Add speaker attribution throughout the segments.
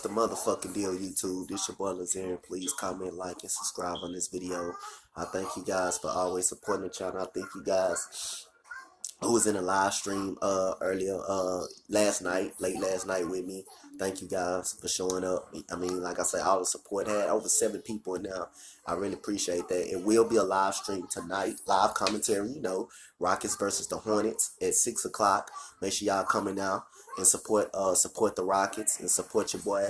Speaker 1: The motherfucking deal, YouTube. This your boy Lazarian. Please comment, like, and subscribe on this video. I thank you guys for always supporting the channel. I thank you guys who was in a live stream earlier late last night with me. Thank you guys for showing up. I mean, like I said, all the support had over 7 people in now. I really appreciate that. It will be a live stream tonight, live commentary. Rockets versus the Hornets at 6 o'clock. Make sure y'all coming out and support the Rockets and support your boy,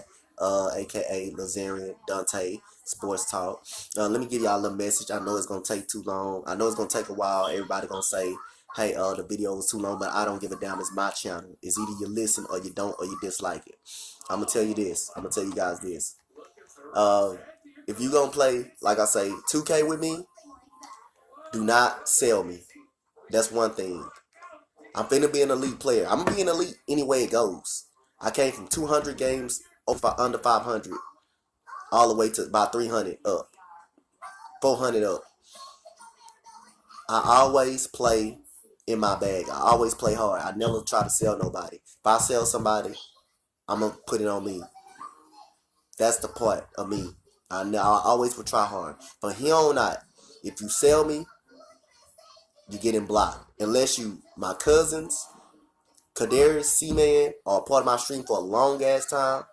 Speaker 1: aka Lazarian Donte Sports Talk. Let me give y'all a little message. I know it's gonna take too long. I know it's gonna take a while. Everybody gonna say, hey, the video was too long, but I don't give a damn. It's my channel. It's either you listen or you don't or you dislike it. I'm gonna tell you this. I'm gonna tell you guys this. If you gonna play, like I say, 2K with me, do not sell me. That's one thing. I'm finna be an elite player. I'm gonna be an elite any way it goes. I came from 200 games under 500 all the way to about 300 up, 400 up. I always play in my bag. I always play hard. I never try to sell nobody. If I sell somebody, I'm gonna put it on me. That's the part of me. I always will try hard. But here on out, if you sell me, you getting blocked. Unless you, my cousins, Kadarius, C-Man, are part of my stream for a long ass time.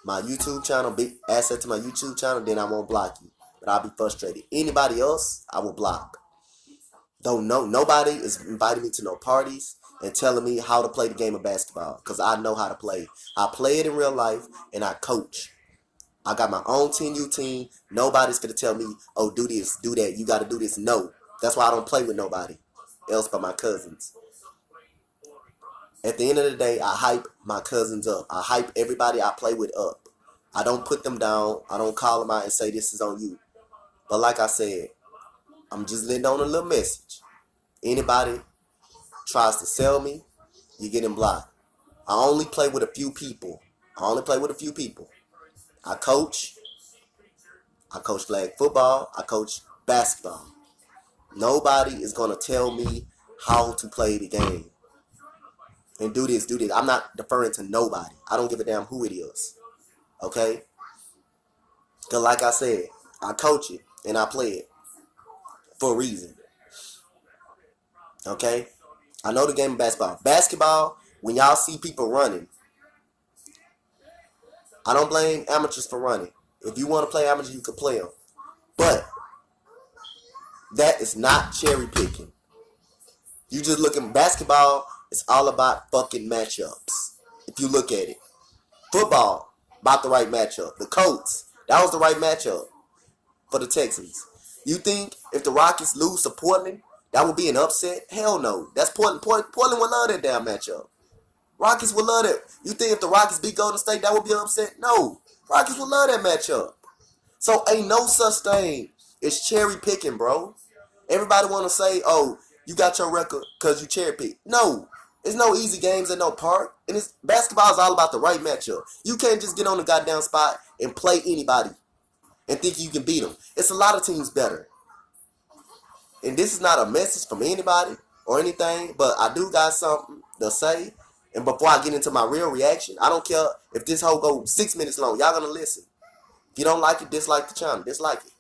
Speaker 1: My YouTube channel, big asset to my YouTube channel, then I won't block you. But I'll be frustrated. Anybody else, I will block. Don't know. Nobody is inviting me to no parties and telling me how to play the game of basketball because I know how to play. I play it in real life and I coach. I got my own 10U team. Nobody's gonna tell me, oh, do this, do that. You got to do this. No. That's why I don't play with nobody else but my cousins. At the end of the day, I hype my cousins up. I hype everybody I play with up. I don't put them down. I don't call them out and say this is on you. But like I said, I'm just letting on a little message. Anybody tries to sell me, you're getting blocked. I only play with a few people. I coach flag football. I coach basketball. Nobody is going to tell me how to play the game. And do this. I'm not deferring to nobody. I don't give a damn who it is. Okay? Because like I said, I coach it and I play it for a reason. Okay? I know the game of basketball. Basketball, when y'all see people running, I don't blame amateurs for running. If you want to play amateur, you can play them. But that is not cherry picking. You just look at basketball, it's all about fucking matchups. If you look at it. Football, about the right matchup. The Colts, that was the right matchup for the Texans. You think if the Rockets lose to Portland, that would be an upset? Hell no. That's Portland. Portland would love that damn matchup. Rockets would love that. You think if the Rockets beat Golden State, that would be an upset? No. Rockets would love that matchup. So ain't no such thing as cherry picking, bro. Everybody want to say, oh, you got your record because you cherry pick. No. There's no easy games at no park. And basketball is all about the right matchup. You can't just get on the goddamn spot and play anybody and think you can beat them. It's a lot of teams better. And this is not a message from anybody or anything, but I do got something to say. And before I get into my real reaction, I don't care if this whole go 6 minutes long. Y'all gonna listen. If you don't like it, dislike the channel. Dislike it.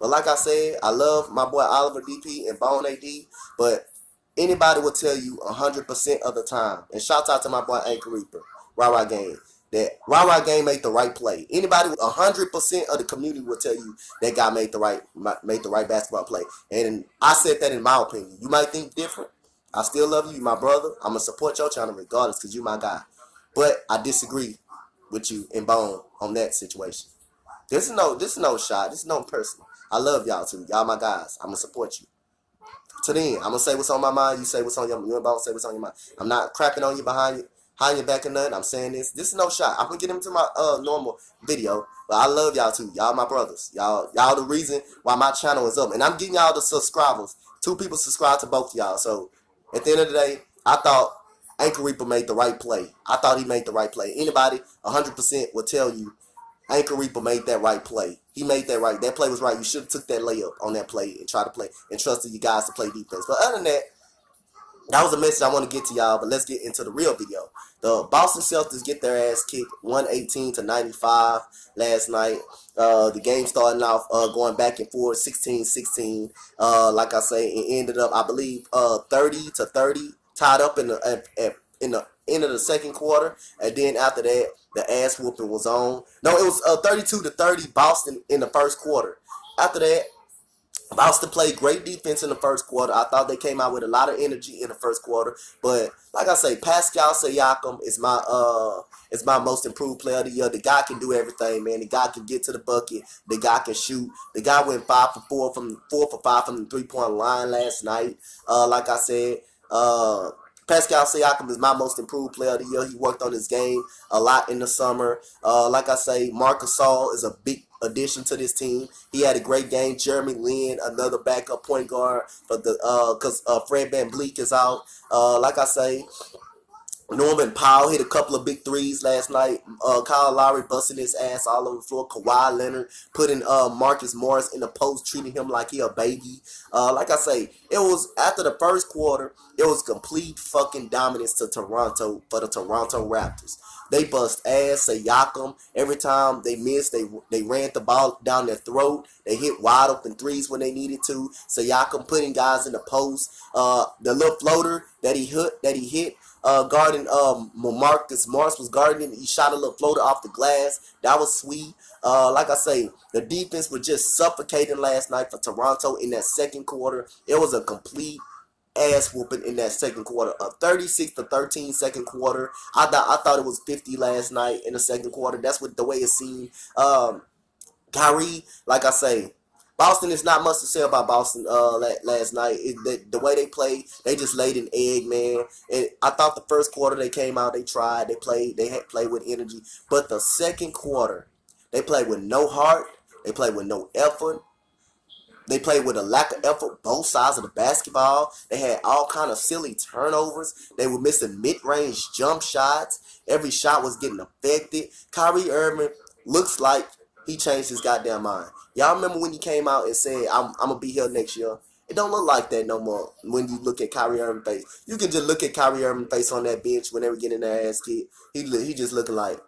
Speaker 1: But like I said, I love my boy Oliver DP and Bone AD, but anybody will tell you 100% of the time. And shout out to my boy Anchor Reaper, Rah Game. That Rah Game made the right play. Anybody with 100% of the community will tell you that guy made the right basketball play. And I said that in my opinion. You might think different. I still love you, my brother. I'm gonna support your channel regardless because you my guy. But I disagree with you and Bone on that situation. This is no shot. This is no personal. I love y'all too. Y'all my guys. I'm gonna support you. To then, I'm gonna say what's on my mind. You say what's on your mind. You and Bone say what's on your mind. I'm not crapping on you behind your back or nothing. I'm saying this. This is no shot. I'm gonna get into my normal video. But I love y'all too. Y'all my brothers. Y'all the reason why my channel is up. And I'm getting y'all the subscribers. 2 people subscribe to both of y'all. So at the end of the day, I thought Anchor Reaper made the right play. I thought he made the right play. Anybody 100% will tell you Anchor Reaper made that right play. He made that right. That play was right. You should have took that layup on that play and tried to play and trusted you guys to play defense. But other than that, that was a message I want to get to y'all. But let's get into the real video. The Boston Celtics get their ass kicked 118-95 last night. The game starting off going back and forth 16-16. Like I say, it ended up, I believe, 30-30, tied up in the end of the second quarter, and then after that, the ass whooping was on. No, it was 32-30 Boston in the first quarter. After that, Boston played great defense in the first quarter. I thought they came out with a lot of energy in the first quarter. But like I say, Pascal Siakam is my most improved player of the year. The guy can do everything, man. The guy can get to the bucket. The guy can shoot. The guy went 4 for 5 from the 3-point line last night. Like I said, Pascal Siakam is my most improved player of the year. He worked on his game a lot in the summer. Like I say, Marc Gasol is a big addition to this team. He had a great game. Jeremy Lin, another backup point guard for the because Fred VanVleet is out. Like I say, Norman Powell hit a couple of big threes last night. Kyle Lowry busting his ass all over the floor. Kawhi Leonard putting Marcus Morris in the post, treating him like he a baby. Like I say, it was after the first quarter, it was complete fucking dominance to Toronto for the Toronto Raptors. They bust ass. Siakam, every time they missed, they ran the ball down their throat. They hit wide open threes when they needed to. Siakam putting guys in the post. The little floater that he hit. Guarding Marcus Morris was guarding. He shot a little floater off the glass. That was sweet. Like I say, the defense was just suffocating last night for Toronto in that second quarter. It was a complete ass whooping in that second quarter. A 36-13 second quarter. I thought it was 50 last night in the second quarter. That's what the way it seemed. Kyrie, like I say, Boston is not much to say about Boston last night. The way they played, they just laid an egg, man. And I thought the first quarter they came out, they tried, they had played with energy. But the second quarter, they played with no heart, they played with no effort. They played with a lack of effort, both sides of the basketball. They had all kind of silly turnovers. They were missing mid-range jump shots. Every shot was getting affected. Kyrie Irving looks like he changed his goddamn mind. Y'all remember when he came out and said, I'm going to be here next year? It don't look like that no more when you look at Kyrie Irving's face. You can just look at Kyrie Irving's face on that bench when they were getting their ass kicked. He just looking like,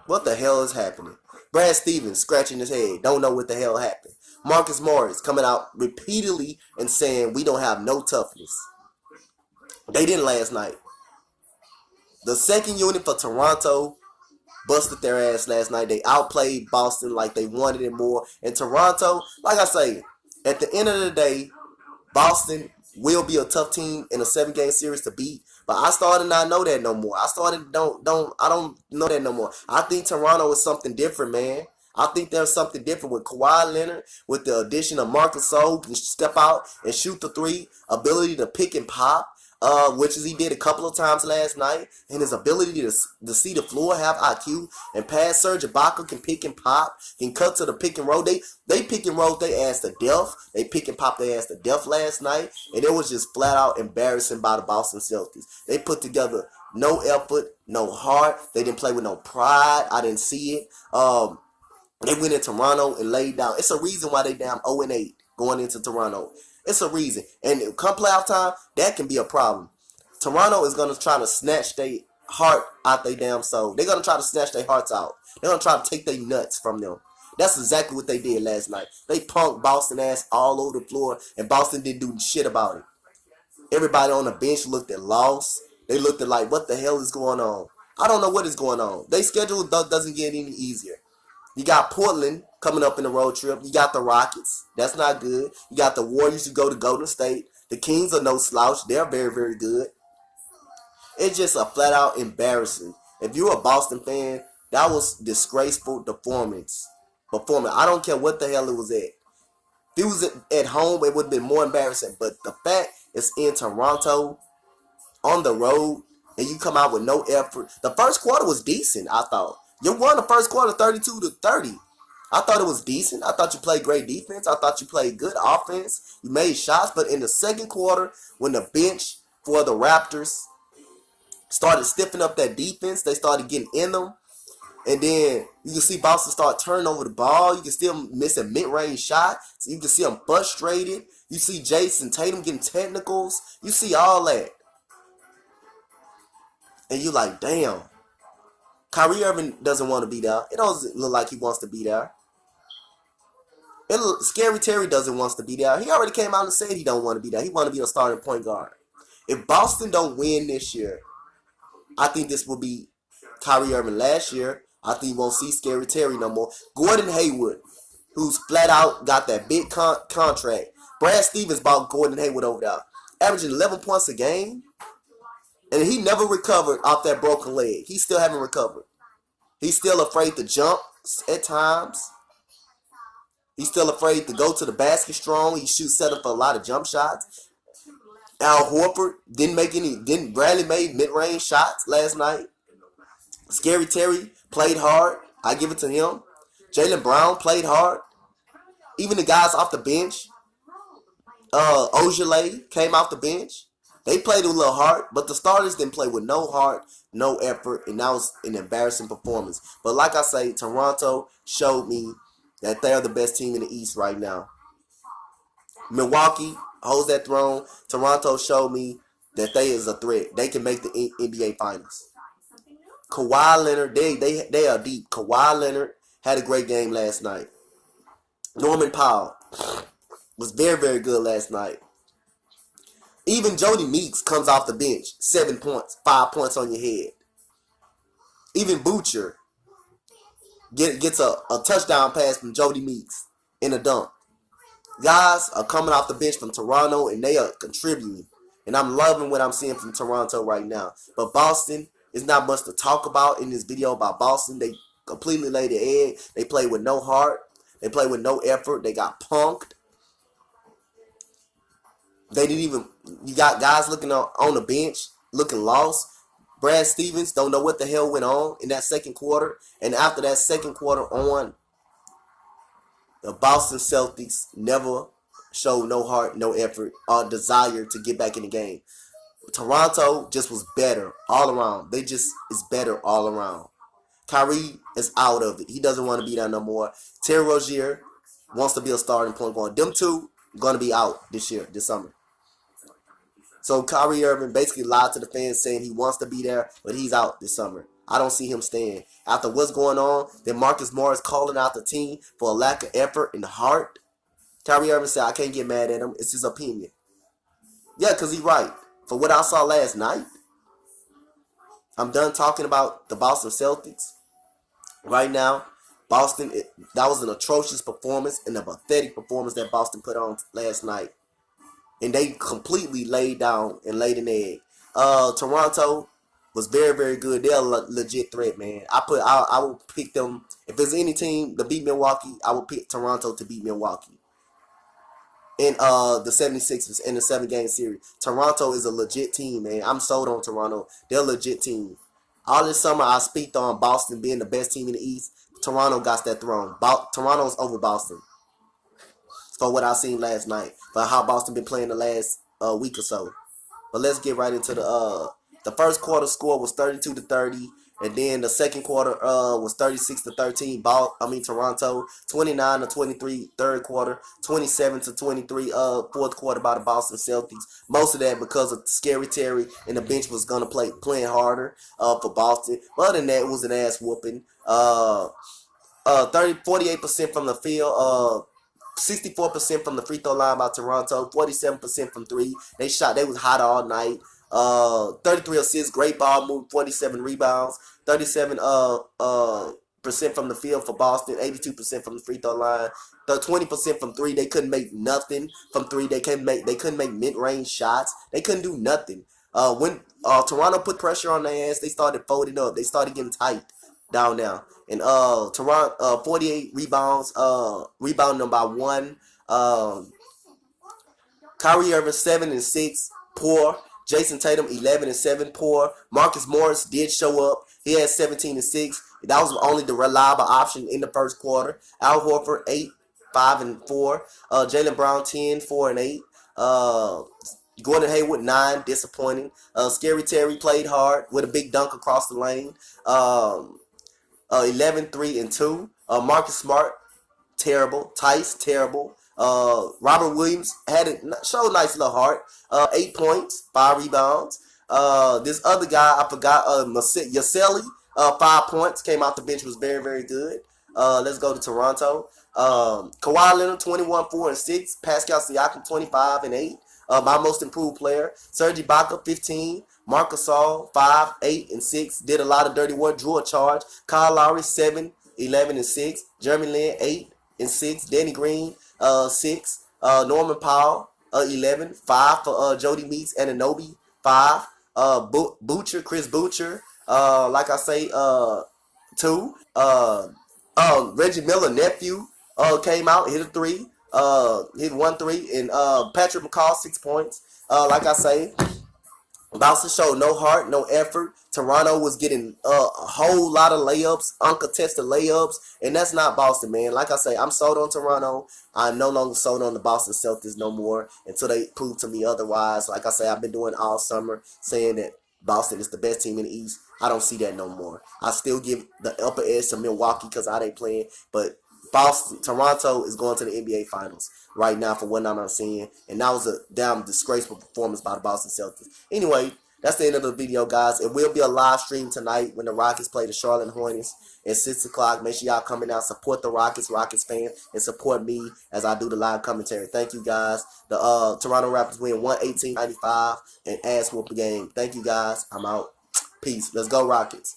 Speaker 1: what the hell is happening? Brad Stevens scratching his head, don't know what the hell happened. Marcus Morris coming out repeatedly and saying we don't have no toughness. They didn't last night. The second unit for Toronto busted their ass last night. They outplayed Boston like they wanted it more. And Toronto, like I say, at the end of the day, Boston will be a tough team in a 7-game series to beat. But I started not know that no more. I don't know that no more. I think Toronto is something different, man. I think there's something different with Kawhi Leonard, with the addition of Marc Gasol, who can step out and shoot the three, ability to pick and pop, which is he did a couple of times last night, and his ability to see the floor, have IQ, and pass. Serge Ibaka can pick and pop, can cut to the pick and roll. They pick and roll their ass to death. They pick and pop their ass to death last night, and it was just flat out embarrassing by the Boston Celtics. They put together no effort, no heart. They didn't play with no pride. I didn't see it. They went in Toronto and laid down. It's a reason why they down 0-8 going into Toronto. It's a reason. And come playoff time, that can be a problem. Toronto is going to try to snatch their heart out their damn soul. They're going to try to snatch their hearts out. They're going to try to take their nuts from them. That's exactly what they did last night. They punked Boston ass all over the floor, and Boston didn't do shit about it. Everybody on the bench looked at loss. They looked at like, what the hell is going on? I don't know what is going on. Their schedule doesn't get any easier. You got Portland coming up in the road trip. You got the Rockets. That's not good. You got the Warriors who go to Golden State. The Kings are no slouch. They're very, very good. It's just a flat-out embarrassing. If you're a Boston fan, that was disgraceful performance. I don't care what the hell it was at. If it was at home, it would have been more embarrassing. But the fact it's in Toronto, on the road, and you come out with no effort. The first quarter was decent, I thought. You won the first quarter 32-30. I thought it was decent. I thought you played great defense. I thought you played good offense. You made shots. But in the second quarter, when the bench for the Raptors started stiffing up that defense, they started getting in them. And then you can see Boston start turning over the ball. You can see them missing mid-range shots. So you can see them frustrated. You see Jason Tatum getting technicals. You see all that. And you like, damn, Kyrie Irving doesn't want to be there. It doesn't look like he wants to be there. Scary Terry doesn't want to be there. He already came out and said he don't want to be there. He want to be a starting point guard. If Boston don't win this year, I think this will be Kyrie Irving last year. I think you won't see Scary Terry no more. Gordon Hayward, who's flat out got that big contract. Brad Stevens bought Gordon Hayward over there, averaging 11 points a game. And he never recovered off that broken leg. He still haven't recovered. He's still afraid to jump at times. He's still afraid to go to the basket strong. He shoots set up for a lot of jump shots. Al Horford didn't barely made mid-range shots last night. Scary Terry played hard. I give it to him. Jaylen Brown played hard. Even the guys off the bench. Ojale came off the bench. They played a little hard, but the starters didn't play with no heart, no effort, and that was an embarrassing performance. But like I say, Toronto showed me that they're the best team in the East right now. Milwaukee holds that throne. Toronto showed me that they is a threat. They can make the NBA Finals. Kawhi Leonard, they are deep. Kawhi Leonard had a great game last night. Norman Powell was very, very good last night. Even Jody Meeks comes off the bench. 7 points, 5 points on your head. Even Butcher gets a touchdown pass from Jody Meeks in a dunk. Guys are coming off the bench from Toronto, and they are contributing. And I'm loving what I'm seeing from Toronto right now. But Boston is not much to talk about in this video about Boston. They completely laid the egg. They play with no heart. They play with no effort. They got punked. They didn't even. You got guys looking on the bench, looking lost. Brad Stevens don't know what the hell went on in that second quarter. And after that second quarter on, the Boston Celtics never showed no heart, no effort, or desire to get back in the game. Toronto just was better all around. They just is better all around. Kyrie is out of it. He doesn't want to be there no more. Terry Rozier wants to be a starting point guard. Them two going to be out this summer. So Kyrie Irving basically lied to the fans saying he wants to be there, but he's out this summer. I don't see him staying. After what's going on, then Marcus Morris calling out the team for a lack of effort and heart. Kyrie Irving said, I can't get mad at him. It's his opinion. Yeah, because he's right. For what I saw last night, I'm done talking about the Boston Celtics. Right now, Boston, that was an atrocious performance and a pathetic performance that Boston put on last night. And they completely laid down and laid an egg. Toronto was very, very good. They're a legit threat, man. I will pick them. If there's any team to beat Milwaukee, I will pick Toronto to beat Milwaukee. In the 76ers in the 7-game series. Toronto is a legit team, man. I'm sold on Toronto. They're a legit team. All this summer, I speak on Boston being the best team in the East. Toronto got that throne. Toronto's over Boston. For what I seen last night. For how Boston been playing the last week or so. But let's get right into the first quarter score was 32-30. And then the second quarter was 36-13. Toronto. 29-23 third quarter. 27-23 fourth quarter by the Boston Celtics. Most of that because of Scary Terry and the bench was gonna playing harder for Boston. But other than that, it was an ass whooping. 48% from the field. 64% from the free throw line by Toronto. 47% from three. They was hot all night. 33 assists, great ball move, 47 rebounds, 37% from the field for Boston, 82% from the free throw line, 20% from three. They couldn't make nothing from three. They couldn't make mid-range shots. They couldn't do nothing. When Toronto put pressure on their ass, they started folding up. They started getting tight down there. And Toronto 48 rebounds, rebounding them by one. Kyrie Irving 7 and 6, poor. Jason Tatum 11 and 7, poor. Marcus Morris did show up. He had 17 and 6. That was only the reliable option in the first quarter. Al Horford 8, 5 and 4. Jaylen Brown 10, 4 and 8. Gordon Hayward 9, disappointing. Scary Terry played hard with a big dunk across the lane. 11, 3 and 2. Marcus Smart, terrible. Tice, terrible. Robert Williams showed nice little heart. 8 points, 5 rebounds. This other guy, I forgot, Yaseli, 5 points, came off the bench, was very, very good. Let's go to Toronto. Kawhi Leonard, 21, 4, and 6. Pascal Siakam, 25 and 8. My most improved player. Serge Ibaka, 15. Marcus Gasol, 5, 8, and 6. Did a lot of dirty work, drew a charge. Kyle Lowry, 7, 11, and 6. Jeremy Lin, 8 and 6. Danny Green, 6. Norman Powell, 11. 5 for Jody Meeks and Anobi, 5. Butcher, Chris Butcher, like I say, 2. Reggie Miller nephew came out, hit a 3, hit 1 3, and Patrick McCall, 6 points. Like I say, Boston showed no heart, no effort. Toronto was getting a whole lot of layups, uncontested layups, and that's not Boston, man. Like I say, I'm sold on Toronto. I'm no longer sold on the Boston Celtics no more until they prove to me otherwise. Like I say, I've been doing all summer saying that Boston is the best team in the East. I don't see that no more. I still give the upper edge to Milwaukee because how they playing, but Toronto is going to the NBA Finals right now for what I'm seeing, and that was a damn disgraceful performance by the Boston Celtics. Anyway, that's the end of the video, guys. It will be a live stream tonight when the Rockets play the Charlotte Hornets at 6 o'clock. Make sure y'all coming out, support the Rockets fans, and support me as I do the live commentary. Thank you, guys. The Toronto Raptors win 118-95 and ass whoop game. Thank you, guys. I'm out. Peace. Let's go, Rockets.